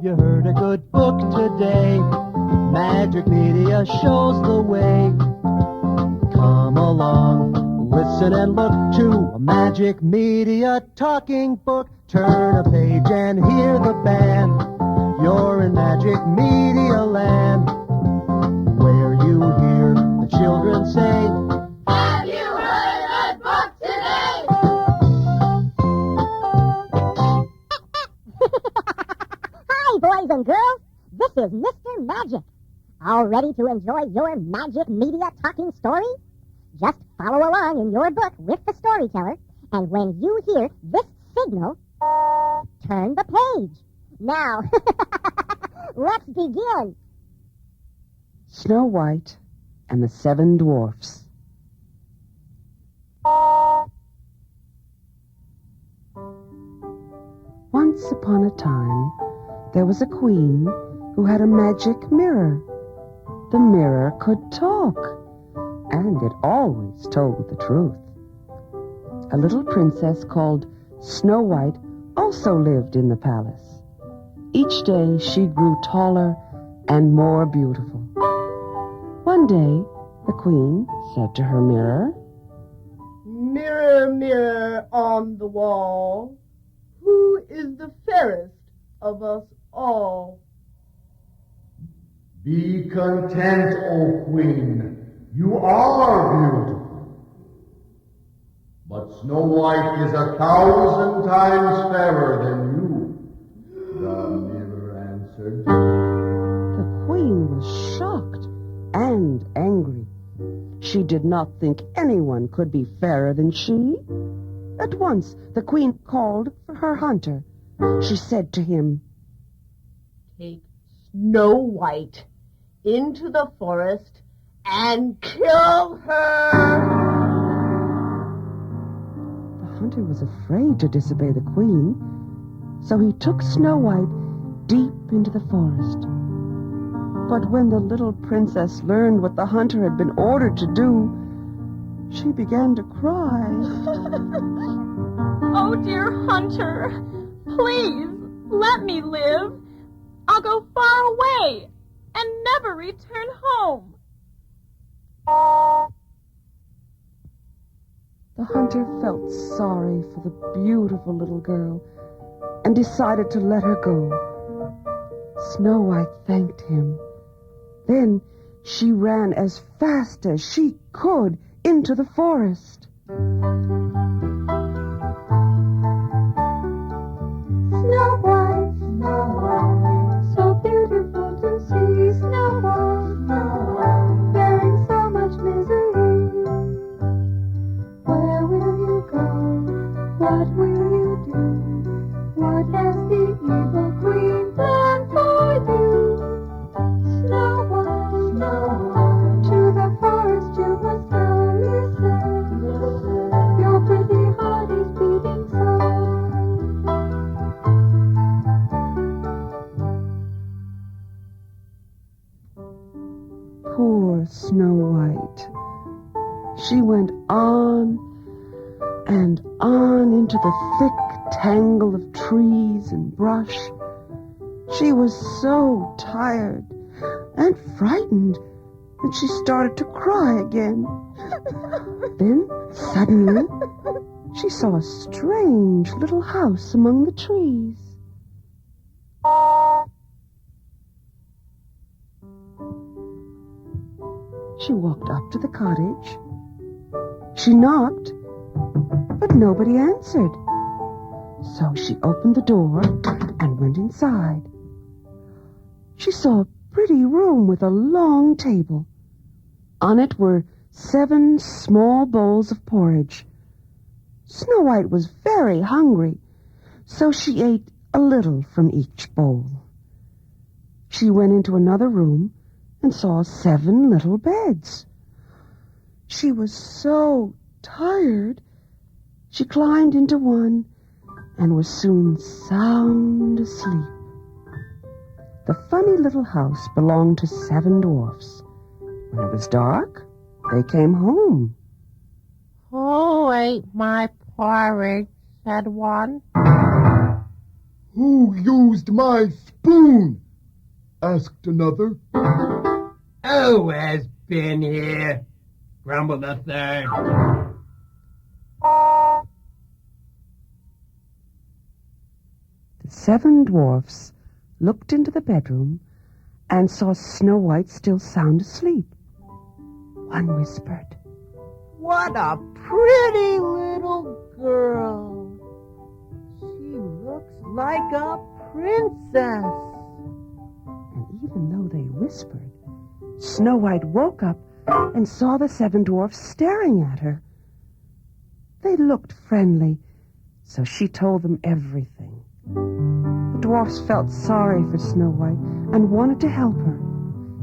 Have you heard a good book today? Magic Media shows the way. Come along, listen and look to a Magic Media talking book. Turn a page and hear the band. You're in Magic Media land, where you hear the children say, Have you heard a good book today? Hi, boys and girls. This is Mr. Magic. All ready to enjoy your Magic Media talking story? Just follow along in your book with the storyteller, and when you hear this signal, turn the page. Now, let's begin. Snow White and the Seven Dwarfs. Once upon a time, there was a queen who had a magic mirror. The mirror could talk, and it always told the truth. A little princess called Snow White also lived in the palace. Each day she grew taller and more beautiful. One day, the queen said to her mirror, Mirror, mirror on the wall, who is the fairest of us all? Be content, O Queen. You are beautiful. But Snow White is 1,000 times fairer than you. The mirror answered. The queen was shocked and angry. She did not think anyone could be fairer than she. At once, the queen called for her hunter. She said to him, Take Snow White into the forest and kill her. The hunter was afraid to disobey the queen, so he took Snow White deep into the forest. But when the little princess learned what the hunter had been ordered to do, she began to cry. Oh, dear hunter, please let me live. I'll go far away and never return home. The hunter felt sorry for the beautiful little girl and decided to let her go. Snow White thanked him. Then she ran as fast as she could into the forest. Snow White, so beautiful to see. Snow White, bearing so much misery. Where will you go? What will you do? What has the evil queen planned for you? Snow White, to the forest you must go. Listen, your pretty heart is beating so. Poor Snow White. She went on and on into the thick tangle of trees and brush. She was so tired and frightened that she started to cry again. Then, suddenly, she saw a strange little house among the trees. She walked up to the cottage. She knocked, but nobody answered. So she opened the door and went inside. She saw a pretty room with a long table. On it were 7 small bowls of porridge. Snow White was very hungry, so she ate a little from each bowl. She went into another room and saw 7 little beds. She was so tired, she climbed into one and was soon sound asleep. The funny little house belonged to 7 dwarfs. When it was dark, they came home. Who ate my porridge? Said one. Who used my spoon? Asked another. Who has been here? Grumbled a third. The 7 dwarfs looked into the bedroom and saw Snow White still sound asleep. One whispered, What a pretty little girl. She looks like a princess. and even though they whispered, Snow White woke up and saw the 7 dwarfs staring at her. They looked friendly, so she told them everything. The dwarfs felt sorry for Snow White and wanted to help her.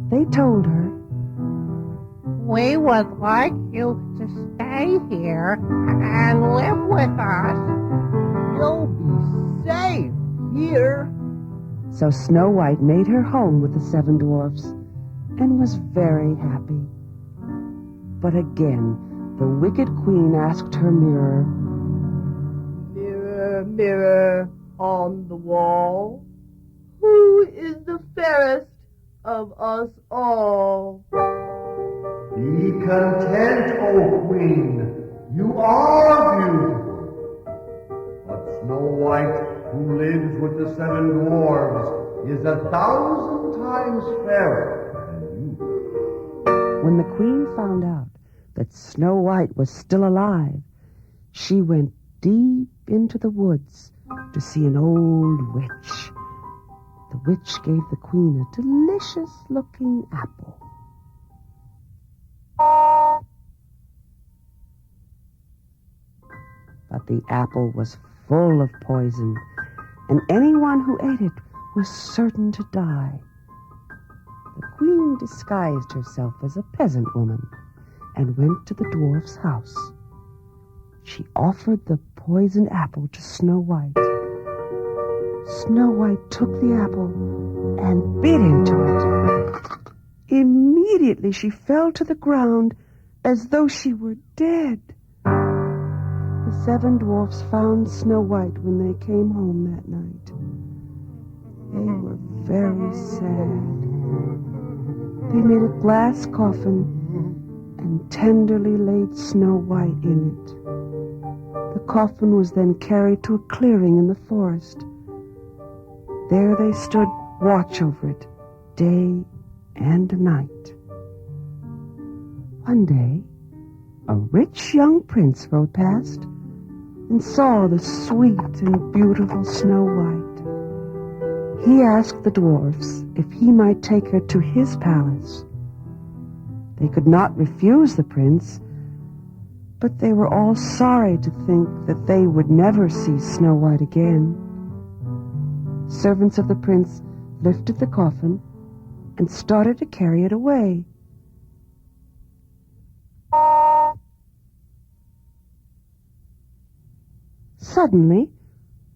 They told her, We would like you to stay here and live with us. You'll be safe here. so Snow White made her home with the 7 dwarfs and was very happy. But again, the wicked queen asked her mirror, Mirror, mirror on the wall, who is the fairest of us all? Be content, O Queen. You are beautiful. But Snow White, who lives with the 7 dwarves, is 1,000 times fairer than you. When the queen found out that Snow White was still alive, she went deep into the woods to see an old witch. The witch gave the queen a delicious-looking apple. But the apple was full of poison, and anyone who ate it was certain to die. The queen disguised herself as a peasant woman and went to the dwarf's house. She offered the poisoned apple to Snow White. Snow White took the apple and bit into it. Immediately she fell to the ground as though she were dead. The 7 dwarfs found Snow White when they came home that night. They were very sad. They made a glass coffin and tenderly laid Snow White in it. The coffin was then carried to a clearing in the forest. There they stood watch over it, day and night. One day, a rich young prince rode past and saw the sweet and beautiful Snow White. He asked the dwarfs if he might take her to his palace. They could not refuse the prince, but they were all sorry to think that they would never see Snow White again. Servants of the prince lifted the coffin and started to carry it away. Suddenly,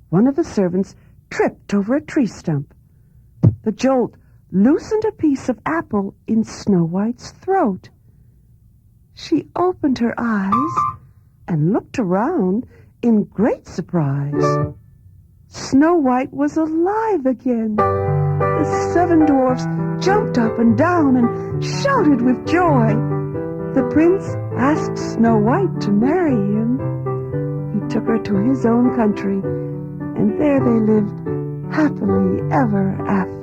one of the servants tripped over a tree stump. The jolt loosened a piece of apple in Snow White's throat. She opened her eyes and looked around in great surprise. Snow White was alive again. The 7 dwarfs jumped up and down and shouted with joy. The prince asked Snow White to marry him. He took her to his own country, and there they lived happily ever after.